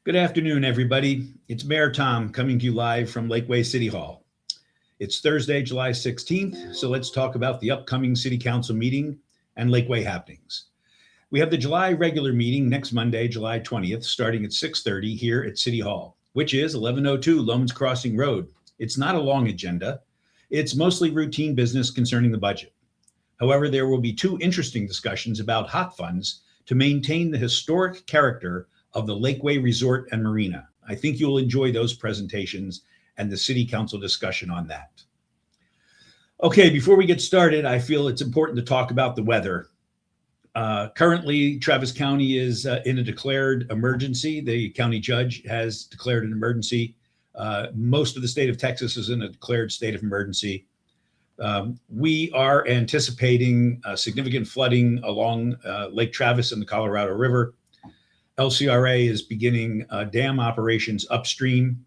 Good afternoon, everybody. It's Mayor Tom coming to you live from Lakeway City Hall. It's Thursday, July 16th, so let's talk about the upcoming City Council meeting and Lakeway happenings. We have the July regular meeting next Monday, July 20th, starting at 6:30 here at City Hall, which is 1102 Lomans Crossing Road. It's not a long agenda. It's mostly routine business concerning the budget. However, there will be two interesting discussions about hot funds to maintain the historic character of the Lakeway Resort and Marina. I think you'll enjoy those presentations and the City Council discussion on that. Okay, before we get started, I feel it's important to talk about the weather. Currently, Travis County is in a declared emergency. The county judge has declared an emergency. Most of the state of Texas is in a declared state of emergency. We are anticipating significant flooding along Lake Travis and the Colorado River. LCRA is beginning dam operations upstream.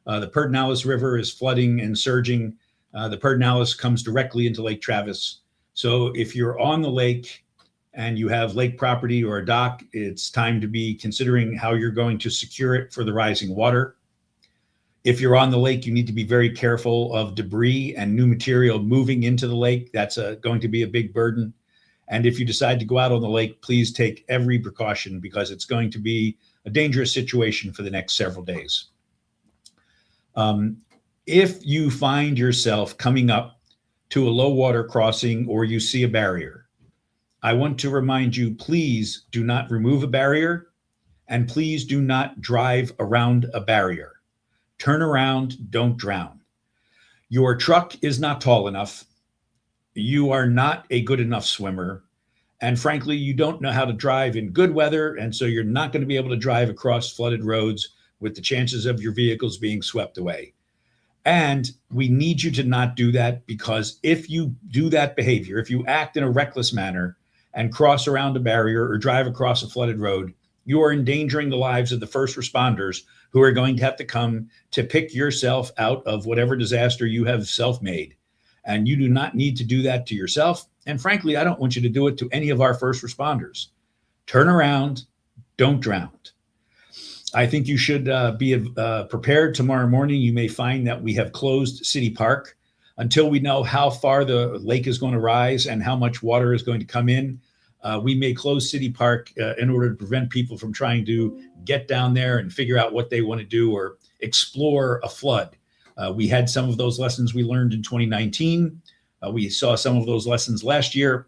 The Pedernales River is flooding and surging. The Pedernales comes directly into Lake Travis. So if you're on the lake and you have lake property or a dock, it's time to be considering how you're going to secure it for the rising water. If you're on the lake, you need to be very careful of debris and new material moving into the lake. That's going to be a big burden. And if you decide to go out on the lake, please take every precaution because it's going to be a dangerous situation for the next several days. If you find yourself coming up to a low water crossing or you see a barrier, I want to remind you, please do not remove a barrier and please do not drive around a barrier. Turn around, don't drown. Your truck is not tall enough. You are not a good enough swimmer. And frankly, you don't know how to drive in good weather. And so you're not going to be able to drive across flooded roads with the chances of your vehicles being swept away. And we need you to not do that, because if you do that behavior, if you act in a reckless manner and cross around a barrier or drive across a flooded road, you are endangering the lives of the first responders who are going to have to come to pick yourself out of whatever disaster you have self-made. And you do not need to do that to yourself. And frankly, I don't want you to do it to any of our first responders. Turn around, don't drown. I think you should be prepared tomorrow morning. You may find that we have closed City Park until we know how far the lake is going to rise and how much water is going to come in. We may close City Park in order to prevent people from trying to get down there and figure out what they want to do or explore a flood. We had some of those lessons we learned in 2019. We saw some of those lessons last year.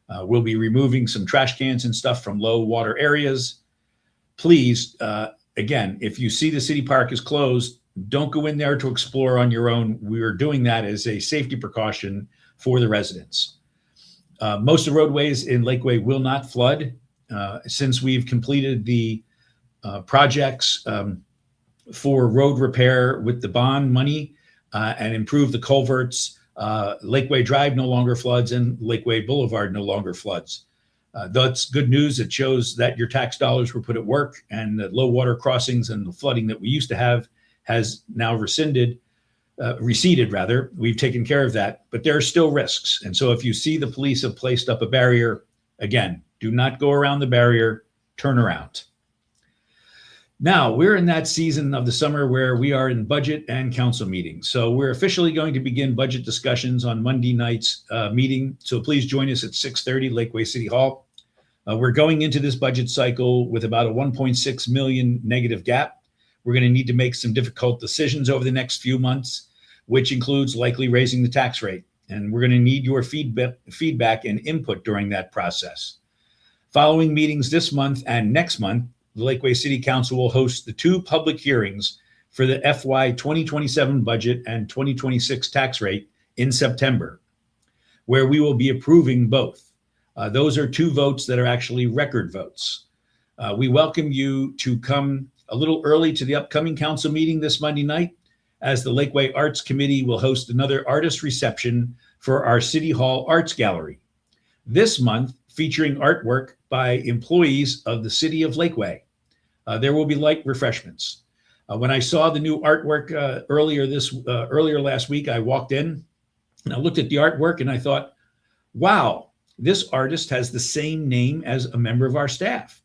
We'll be removing some trash cans and stuff from low water areas. Please, again, if you see the city park is closed, don't go in there to explore on your own. We are doing that as a safety precaution for the residents. Most of the roadways in Lakeway will not flood. Since we've completed the projects for road repair with the bond money and improve the culverts, Lakeway Drive no longer floods and Lakeway Boulevard no longer floods. That's good news. It shows that your tax dollars were put at work, and the low water crossings and the flooding that we used to have has now receded. We've taken care of that, but there are still risks. And so if you see the police have placed up a barrier, again, do not go around the barrier, turn around. Now, we're in that season of the summer where we are in budget and council meetings. So we're officially going to begin budget discussions on Monday night's meeting. So please join us at 6:30 Lakeway City Hall. We're going into this budget cycle with about a 1.6 million negative gap. We're going to need to make some difficult decisions over the next few months, which includes likely raising the tax rate. And we're going to need your feedback and input during that process. Following meetings this month and next month, the Lakeway City Council will host the two public hearings for the FY 2027 budget and 2026 tax rate in September, where we will be approving both. Those are two votes that are actually record votes. We welcome you to come a little early to the upcoming council meeting this Monday night, as the Lakeway Arts Committee will host another artist reception for our City Hall Arts Gallery. This month, featuring artwork by employees of the City of Lakeway. There will be light refreshments. When I saw the new artwork earlier last week, I walked in and I looked at the artwork and I thought, wow, this artist has the same name as a member of our staff.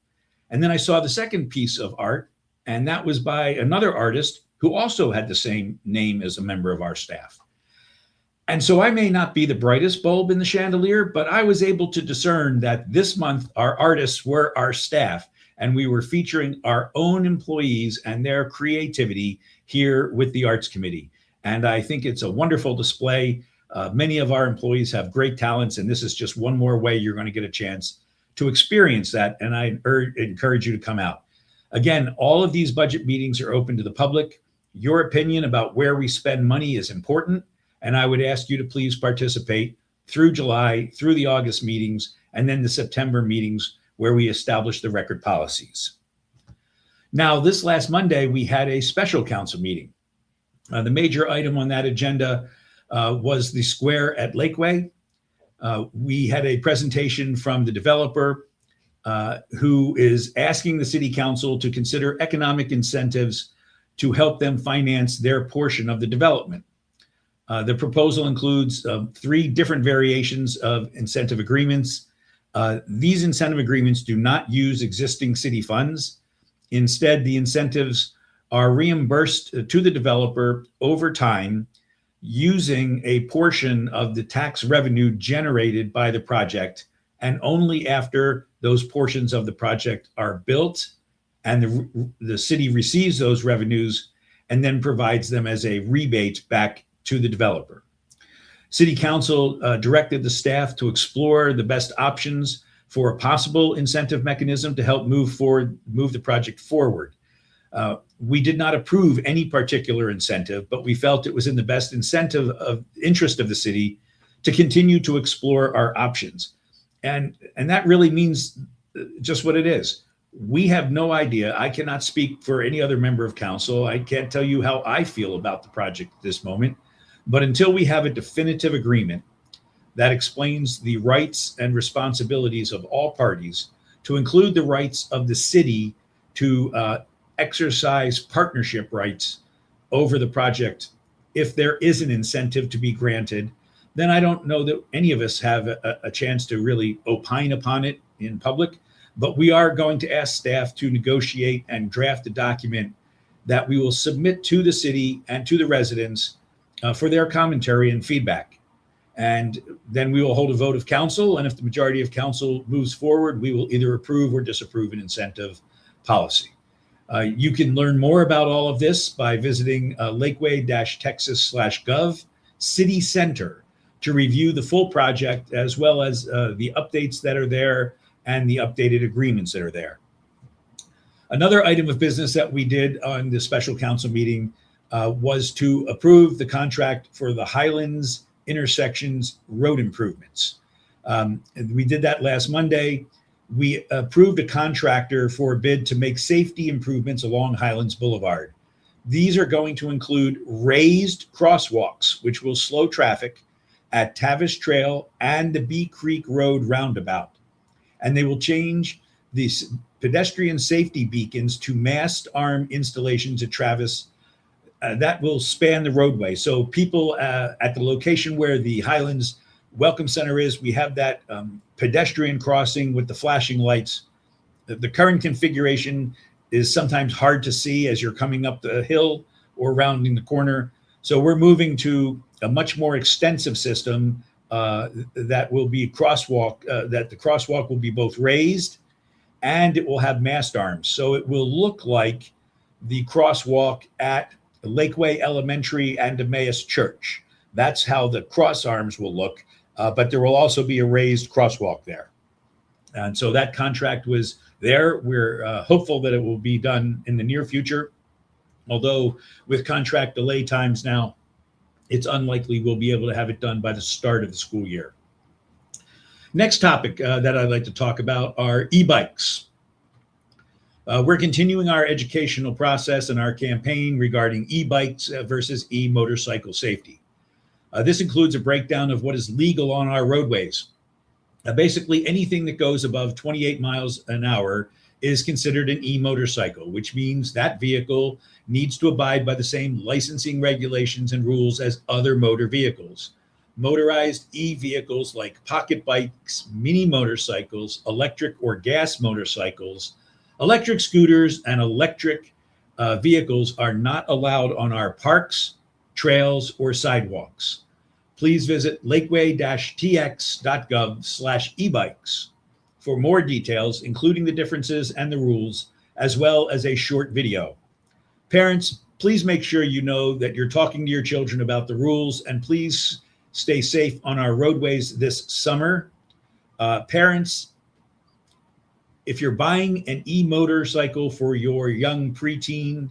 And then I saw the second piece of art And that was by another artist who also had the same name as a member of our staff. And so I may not be the brightest bulb in the chandelier, but I was able to discern that this month our artists were our staff, and we were featuring our own employees and their creativity here with the Arts Committee. And I think it's a wonderful display. Many of our employees have great talents, and this is just one more way you're going to get a chance to experience that. And I encourage you to come out. Again, all of these budget meetings are open to the public. Your opinion about where we spend money is important. And I would ask you to please participate through July, through the August meetings, and then the September meetings where we establish the record policies. Now, this last Monday, we had a special council meeting. The major item on that agenda was the square at Lakeway. We had a presentation from the developer who is asking the city council to consider economic incentives to help them finance their portion of the development. The proposal includes 3 different variations of incentive agreements. These incentive agreements do not use existing city funds. Instead, the incentives are reimbursed to the developer over time using a portion of the tax revenue generated by the project, and only after those portions of the project are built and the city receives those revenues and then provides them as a rebate back to the developer. City Council directed the staff to explore the best options for a possible incentive mechanism to help move the project forward. We did not approve any particular incentive, but we felt it was in the best interest of the city to continue to explore our options. And that really means just what it is. We have no idea. I cannot speak for any other member of council. I can't tell you how I feel about the project at this moment. But until we have a definitive agreement that explains the rights and responsibilities of all parties, to include the rights of the city to exercise partnership rights over the project, if there is an incentive to be granted, then I don't know that any of us have a chance to really opine upon it in public. But we are going to ask staff to negotiate and draft a document that we will submit to the city and to the residents for their commentary and feedback. And then we will hold a vote of council. And if the majority of council moves forward, we will either approve or disapprove an incentive policy. You can learn more about all of this by visiting lakeway-texas.gov City Center to review the full project, as well as the updates that are there and the updated agreements that are there. Another item of business that we did on the special council meeting was to approve the contract for the Highlands intersections road improvements. We did that last Monday. We approved a contractor for a bid to make safety improvements along Highlands Boulevard. These are going to include raised crosswalks, which will slow traffic at Tavish Trail and the Bee Creek Road roundabout. And they will change these pedestrian safety beacons to mast arm installations at Travis that will span the roadway. So people at the location where the Highlands Welcome Center is, we have that pedestrian crossing with the flashing lights. The current configuration is sometimes hard to see as you're coming up the hill or rounding the corner. So we're moving to a much more extensive system that will be crosswalk, that the crosswalk will be both raised and it will have mast arms. So it will look like the crosswalk at Lakeway Elementary and Emmaus Church. That's how the cross arms will look, but there will also be a raised crosswalk there. And so that contract was there. We're hopeful that it will be done in the near future, although with contract delay times now, it's unlikely we'll be able to have it done by the start of the school year. Next topic that I'd like to talk about are e-bikes. We're continuing our educational process and our campaign regarding e-bikes versus e-motorcycle safety. This includes a breakdown of what is legal on our roadways. Basically, anything that goes above 28 miles an hour is considered an e-motorcycle, which means that vehicle needs to abide by the same licensing regulations and rules as other motor vehicles. Motorized e-vehicles like pocket bikes, mini motorcycles, electric or gas motorcycles, electric scooters, and electric vehicles are not allowed on our parks, trails, or sidewalks. Please visit lakeway-tx.gov/ebikes for more details, including the differences and the rules, as well as a short video. Parents, please make sure you know that you're talking to your children about the rules, and please stay safe on our roadways this summer. Parents, if you're buying an e-motorcycle for your young preteen,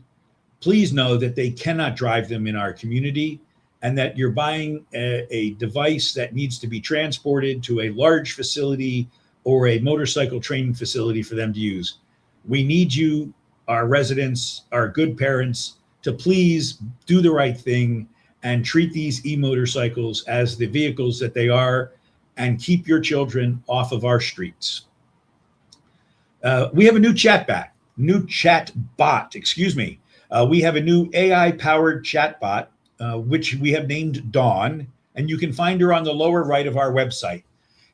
please know that they cannot drive them in our community, and that you're buying a device that needs to be transported to a large facility or a motorcycle training facility for them to use. We need you, our residents, our good parents, to please do the right thing and treat these e-motorcycles as the vehicles that they are, and keep your children off of our streets. We have a new chat bot, excuse me. We have a new AI-powered chat bot, which we have named Dawn, and you can find her on the lower right of our website.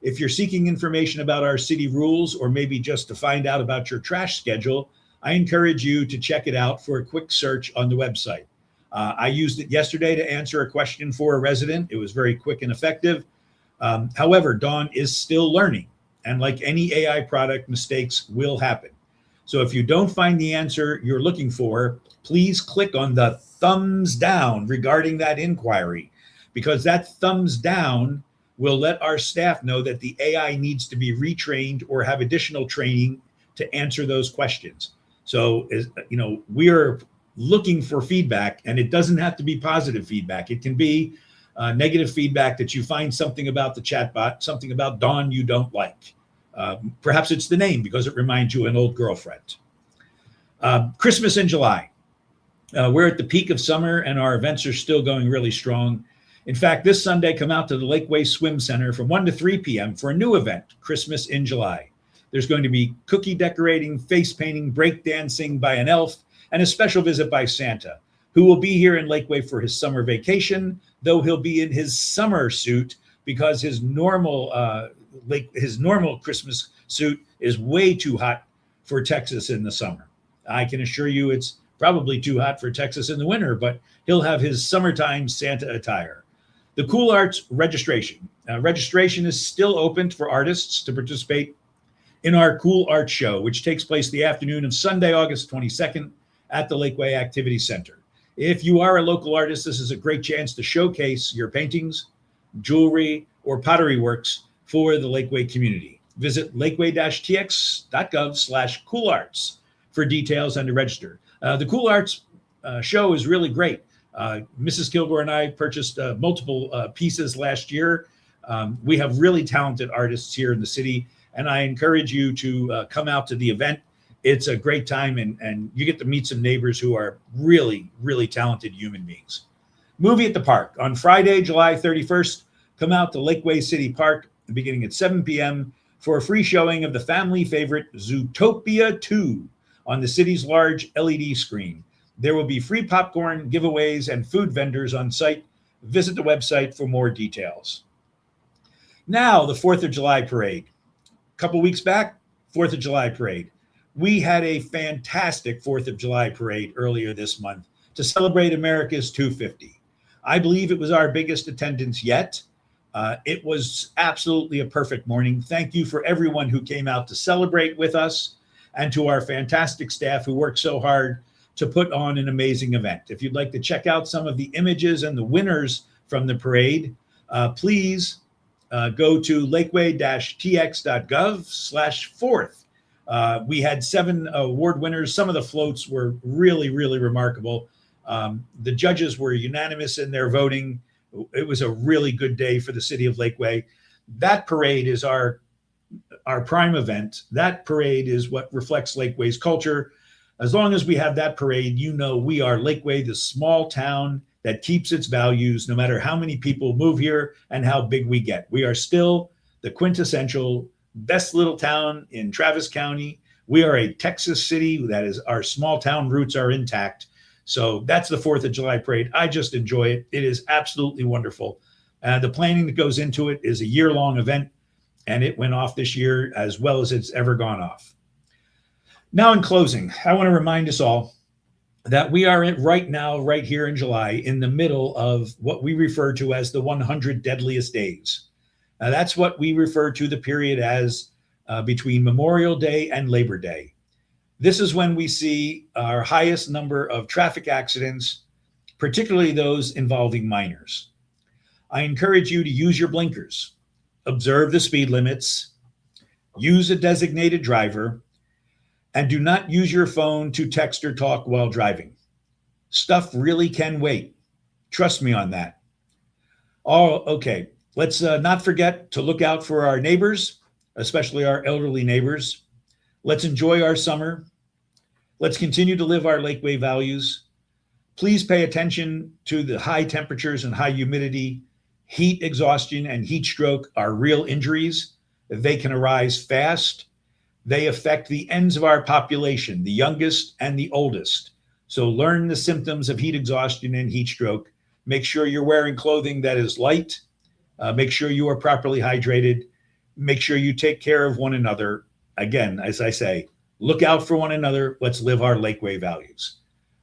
If you're seeking information about our city rules, or maybe just to find out about your trash schedule, I encourage you to check it out for a quick search on the website. I used it yesterday to answer a question for a resident. It was very quick and effective. However, Dawn is still learning, and like any AI product, mistakes will happen. So if you don't find the answer you're looking for, please click on the thumbs down regarding that inquiry, because that thumbs down will let our staff know that the AI needs to be retrained or have additional training to answer those questions. So, we are looking for feedback, and it doesn't have to be positive feedback. It can be negative feedback that you find something about the chatbot, something about Dawn you don't like. Perhaps it's the name because it reminds you of an old girlfriend. Christmas in July. We're at the peak of summer, and our events are still going really strong. In fact, this Sunday, come out to the Lakeway Swim Center from 1 to 3 p.m. for a new event, Christmas in July. There's going to be cookie decorating, face painting, break dancing by an elf, and a special visit by Santa, who will be here in Lakeway for his summer vacation, though he'll be in his summer suit because his normal Christmas suit is way too hot for Texas in the summer. I can assure you it's probably too hot for Texas in the winter, but he'll have his summertime Santa attire. The Cool Arts registration. Registration is still open for artists to participate in our Cool Arts Show, which takes place the afternoon of Sunday, August 22nd at the Lakeway Activity Center. If you are a local artist, this is a great chance to showcase your paintings, jewelry, or pottery works for the Lakeway community. Visit lakeway-tx.gov/coolarts for details and to register. The Cool Arts show is really great. Mrs. Kilgore and I purchased multiple pieces last year. We have really talented artists here in the city, and I encourage you to come out to the event. It's a great time, and you get to meet some neighbors who are really, really talented human beings. Movie at the Park. On Friday, July 31st, come out to Lakeway City Park beginning at 7 p.m. for a free showing of the family favorite Zootopia 2 on the city's large LED screen. There will be free popcorn, giveaways, and food vendors on site. Visit the website for more details. Now, the 4th of July parade. A couple weeks back, 4th of July parade. We had a fantastic 4th of July parade earlier this month to celebrate America's 250. I believe it was our biggest attendance yet. It was absolutely a perfect morning. Thank you for everyone who came out to celebrate with us, and to our fantastic staff who worked so hard to put on an amazing event. If you'd like to check out some of the images and the winners from the parade, please go to lakeway-tx.gov/4th. We had 7 award winners. Some of the floats were really, really remarkable. The judges were unanimous in their voting. It was a really good day for the city of Lakeway. That parade is our prime event. That parade is what reflects Lakeway's culture. As long as we have that parade, we are Lakeway, the small town that keeps its values no matter how many people move here and how big we get. We are still the quintessential best little town in Travis County. We are a Texas city. That is, our small town roots are intact. So that's the 4th of July parade. I just enjoy it. It is absolutely wonderful. The planning that goes into it is a year-long event, and it went off this year as well as it's ever gone off. Now, in closing, I want to remind us all that we are right now, right here in July, in the middle of what we refer to as the 100 deadliest days. That's what we refer to the period as between Memorial Day and Labor Day. This is when we see our highest number of traffic accidents, particularly those involving minors. I encourage you to use your blinkers, observe the speed limits, use a designated driver, and do not use your phone to text or talk while driving. Stuff really can wait. Trust me on that. Oh, okay. Let's not forget to look out for our neighbors, especially our elderly neighbors. Let's enjoy our summer. Let's continue to live our Lakeway values. Please pay attention to the high temperatures and high humidity. Heat exhaustion and heat stroke are real injuries. They can arise fast. They affect the ends of our population, the youngest and the oldest. So learn the symptoms of heat exhaustion and heat stroke. Make sure you're wearing clothing that is light. Make sure you are properly hydrated. Make sure you take care of one another. Again, as I say, look out for one another. Let's live our Lakeway values.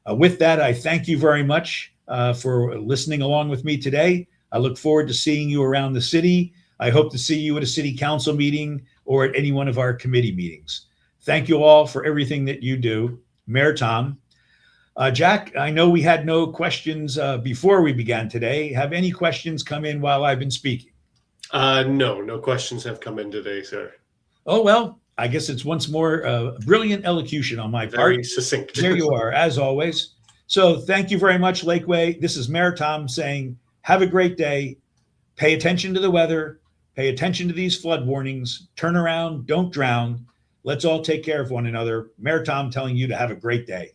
With that, I thank you very much for listening along with me today. I look forward to seeing you around the city. I hope to see you at a city council meeting or at any one of our committee meetings. Thank you all for everything that you do. Mayor Tom. Jack, I know we had no questions before we began today. Have any questions come in while I've been speaking? No questions have come in today, sir. Oh, well, I guess it's once more brilliant elocution on my part. Very succinct. There you are, as always. So thank you very much, Lakeway. This is Mayor Tom saying, have a great day. Pay attention to the weather. Pay attention to these flood warnings. Turn around, don't drown. Let's all take care of one another. Mayor Tom telling you to have a great day.